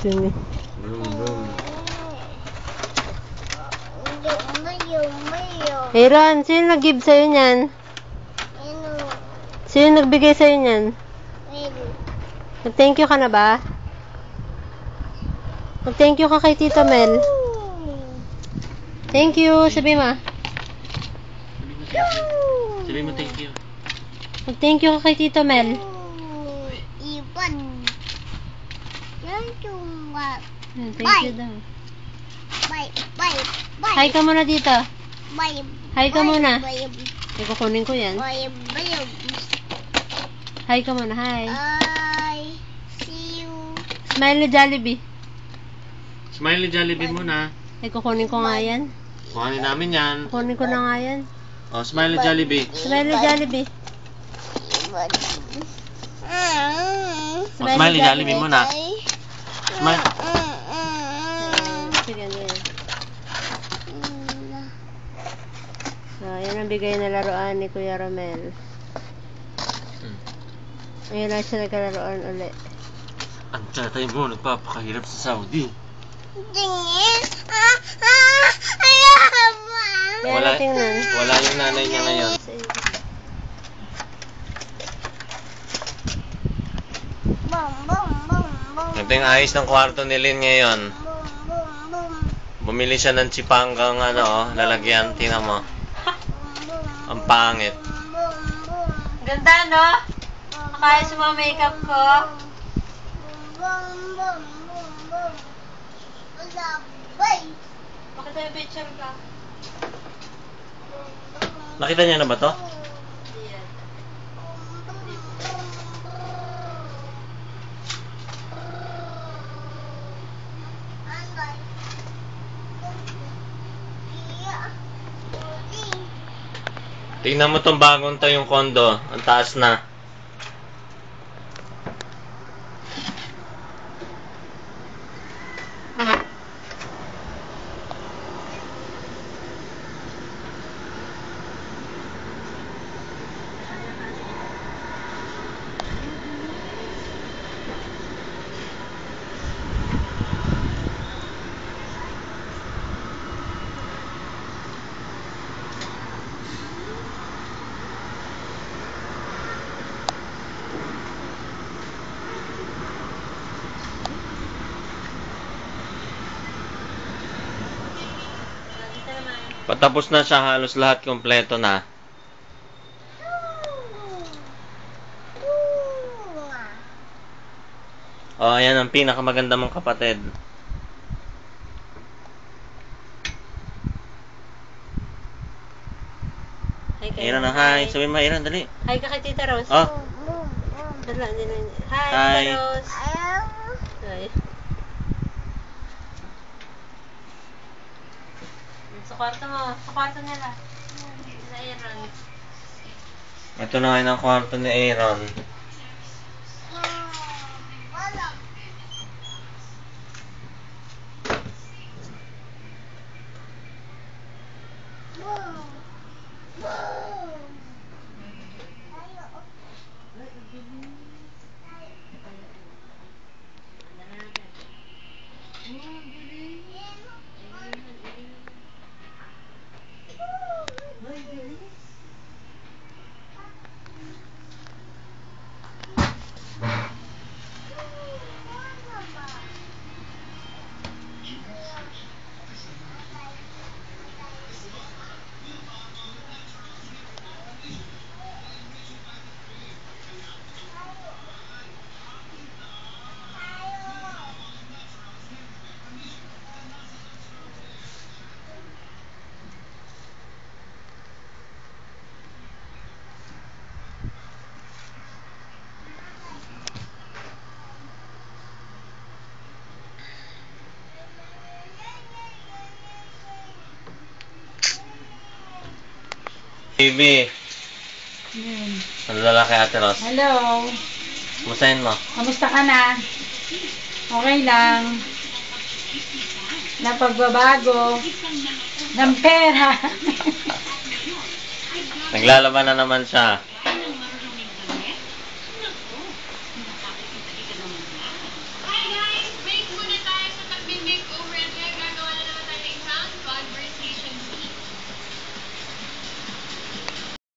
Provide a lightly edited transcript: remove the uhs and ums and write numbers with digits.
Sini. Aaron, sino nag-give sa'yo niyan? Sino nagbigay sa'yo niyan? Nag-thank you ka na ba? Nag-thank you ka kay Tita Mel. Thank you, sabi mo. Sabi mo thank you. Mag-thank you ka kay Tita Mel. Thank you daw. Hi ka muna dito. Hi ka muna. Kukunin ko yan. Hi ka muna, hi. See you. Smiley Jollibee. Smiley Jollibee muna. Kukunin ko nga yan. Kuhanin namin yan. Kukunin ko na nga yan. Oh, Smiley Jollibee. Smiley Jollibee. Smiley Jollibee muna. Smile. Sige, yan. So, yan ang bigay na laruan ni Kuya Romel. Ayun na siya nagkalaruan uli. Ang tatay mo, nagpapakahirap sa Saudi. Wala yung nanay niya ngayon. Ito yung ayos ng kwarto ni Lynn ngayon. Bumili siya ng chipanggang lalagyan. Tingnan mo. Ang pangit. Ganda, no? Makayos mo ang makeup ko. Bakit yung picture ka? Nakita niya na ba to? Tingnan mo tong bagong yung kondo. Ang taas na. Patapos na siya, halos lahat kompleto na. Oh, ayan ang pinakamaganda mong kapatid. Aaron na, hi. Sabi mo, Aaron, dali. Hi ka kay Tita Rose. Oh. Dala, hi, Hi. Tita Rose. Hi. Sa kwarto mo. Sa kwarto nila. Sa Aaron. Ito na ngayon ang kwarto ni Aaron. Baby. Ano lalaki Ate Ros? Hello. Musahin mo. Kamusta ka na? Okay lang. Napagbabago ng pera. Naglalaban na naman siya.